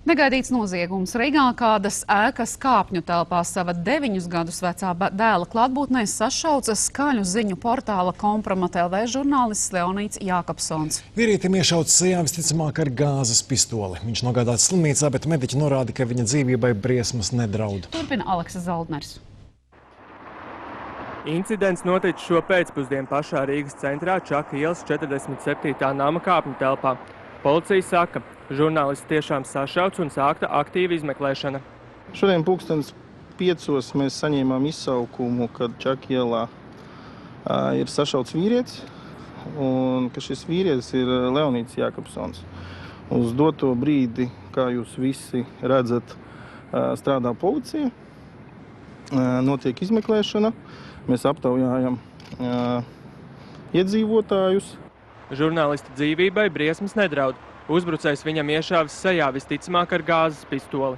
Negaidīts noziegums. Rīgā kādas ēkas kāpņu telpā sava 9 gadus vecā dēla klātbūtnē sašauca skaļu ziņu portāla Kompromata.lv žurnālists Leonīts Jākapsons. Vīrietim iešauts sejā visticamāk ar gāzes pistoli. Viņš nogādāts slimnīcā, bet mediķi norāda, ka viņa dzīvībai briesmas nedraud. Turpina Aleksa Zaldners. Incidents noticis šo pēcpusdienu pašā Rīgas centrā Čaka ielas 47. nama kāpņu telpā. Policija saka, žurnālists tiešām sašauts un sākta aktīva izmeklēšana. Šodien 5:00 mēs saņēmām izsaukumu, kad Čaka ielā ir sašauts vīrietis un ka šis vīrietis ir Leonīts Jākapsons. Uz doto brīdi, kā jūs visi redzat, strādā policija, notiek izmeklēšana, mēs aptaujājam iedzīvotājus. Žurnālista dzīvībai briesmas nedraud. Uzbrucējs viņam iešāvis sejā visticamāk ar gāzes pistoli.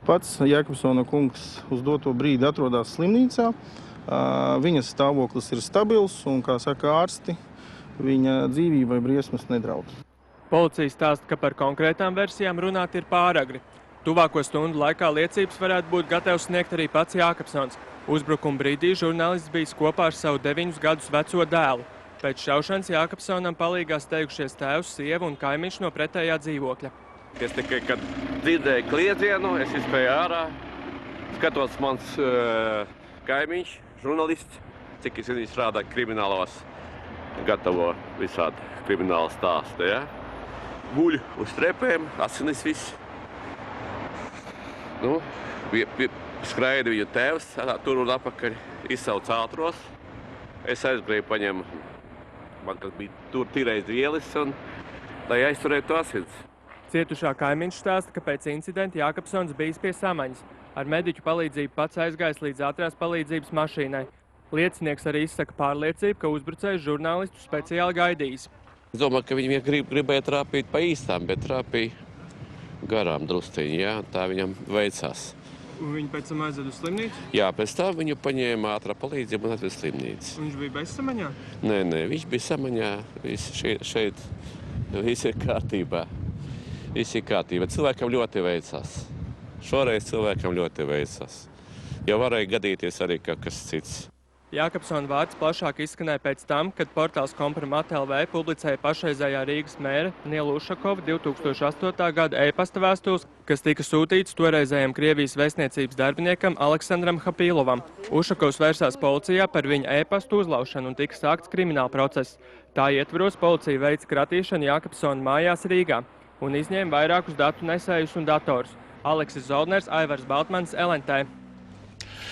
Pats Jākapsona kungs uz doto brīdi atrodas slimnīcā. Viņas stāvoklis ir stabils un, kā saka ārsti, viņa dzīvībai briesmas nedraud. Policija stāsta, ka par konkrētām versijām runāt ir pāragri. Tuvāko stundu laikā liecības varētu būt gatavs sniegt arī pats Jākapsons. Uzbrukuma brīdī žurnālists bijis kopā ar savu 9 gadus veco dēlu. Pēc šaušanas Jākapsonam palīgā steigušies tēvs, sieva un kaimiņš no pretējā dzīvokļa. Es tikai, kad dzirdēju kliedzienu, es izspēju ārā. Skatos mans kaimiņš, žurnālists, cik es viņi strādā kriminālos, gatavo visādi kriminālu stāstu. Ja? Guļ uz trepēm, asinis viss. Skraida viņu tēvs, tur un apakaļ izsauc ātros. Es aizgrēju paņem. Man kas bija tur tīrais vielis un lai aizturētu asins. Cietušā kaimiņš stāsta, ka pēc incidenta Jākapsons bijis pie samaņas. Ar mediķu palīdzību pats aizgājis līdz ātrās palīdzības mašīnai. Liecinieks arī izsaka pārliecību, ka uzbrucējs žurnālistu speciāli gaidījis. Es domāju, ka viņi gribēja trāpīt pa īstām, bet trāpīja garām drusciņi, jā, tā viņam veicās. Un viņi pēc tam aizved uz slimnīcu? Jā, pēc tam viņu paņēma ātrā palīdzība un atved slimnīcu. Viņš bija bez samaņā? Nē, viņš bija samaņā. Šeit viss ir kārtībā. Viss ir kārtībā. Cilvēkam ļoti veicās. Šoreiz cilvēkam ļoti veicās. Jo varēja gadīties arī kaut kas cits. Jākapsona vārds plašāk izskanēja pēc tam, kad portāls Kompromata.lv publicēja pašreizējā Rīgas mēra Niela Ušakova 2008. gada e-pasta vēstules, kas tika sūtīts toreizējam Krievijas vēstniecības darbiniekam Aleksandram Hapīlovam. Ušakovs vērsās policijā par viņa e-pastu uzlaušanu un tika sākts krimināla process. Tā ietvaros policija veica kratīšanu Jākapsona mājās Rīgā un izņēma vairākus datu nesējus un datorus. Aleksis Zaldners, Aivars Baltmans, LNT.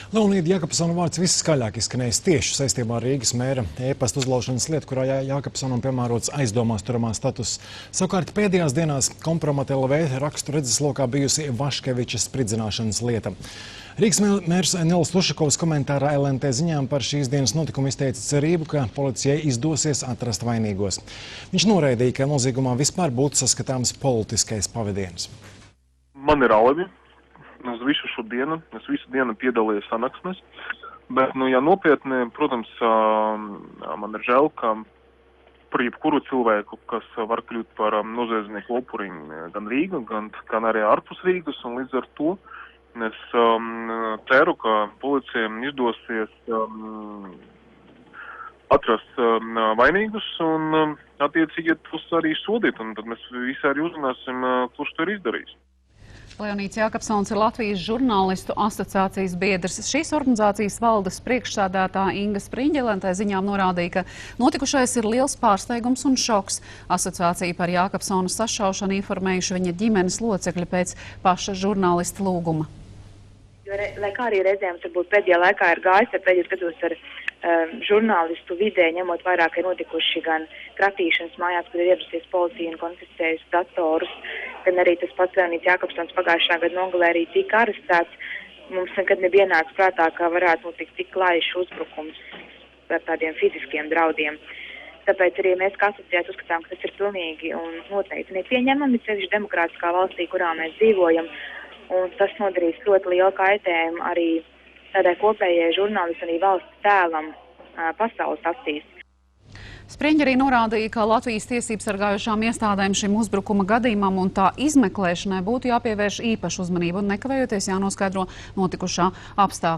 Leonīda Jākapsona vārds viskaļāk izskanējis tieši saistībā ar Rīgas mēra e-pasta uzlaušanas lietu, kurā Jākapsonam piemērots aizdomās turamā status. Savukārt pēdējās dienās Kompromata.lv rakstu redzeslokā bijusi Vaškeviča spridzināšanas lieta. Rīgas mērs Niels Ušakovs komentārā LNT ziņām par šīs dienas notikumu izteica cerību, ka policijai izdosies atrast vainīgos. Viņš noraidīja, ka noziegumā vispār būtu saskatāms politiskais pavadiens. Man ir alibi. Es visu dienu piedalījos sanāksmēs, bet, ja nopietni, protams, man ir žēl, ka par jebkuru cilvēku, kas var kļūt par noziedznieku upuriņu gan Rīga, gan arī ārpus Rīgas, un līdz ar to es ceru, ka policijai izdosies atrast vainīgus un attiecīgi tos arī sodīt, un tad mēs visi arī uzzināsim, kurš to ir izdarījis. Leonīts Jākapsons ir Latvijas žurnālistu asociācijas biedrs. Šīs organizācijas valdes priekšsēdētāja Inga Spriņģelentē ziņām norādīja, ka notikušais ir liels pārsteigums un šoks. Asociācija par Jākapsona sašaušanu informējuši viņa ģimenes locekļi pēc paša žurnālista lūguma. Lai kā arī reizēm varbūt pēdējā laikā ir gājis, pēdējos gados ar žurnālistu vidē, ņemot vairāk ir notikuši gan kratīšanas mājās, kad ir ieradusies policija un konfiscējusi datorus, gan arī tas pats Leonīts Jākapsons pagājušā gada nogalē arī tika arestēts. Mums nekad nebija ienācis prātā, ka varētu notikt tik klājš uzbrukums ar tādiem fiziskiem draudiem. Tāpēc arī mēs kā asociācija uzskatām, ka tas ir pilnīgi un noteikti nepieņemami, sevišķi demokrātiskā valstī, kurā mēs dzīvojam, un tas nodarīs ļoti lielu kaitējumu arī tādai kopējai žurnālistu un valsts tēlam pasaules acīs. Spriņģi arī norādīja, ka Latvijas tiesību sargājušām iestādēm šim uzbrukuma gadījumam un tā izmeklēšanai būtu jāpievērš īpaša uzmanība un nekavējoties jānoskaidro notikušā apstākļi.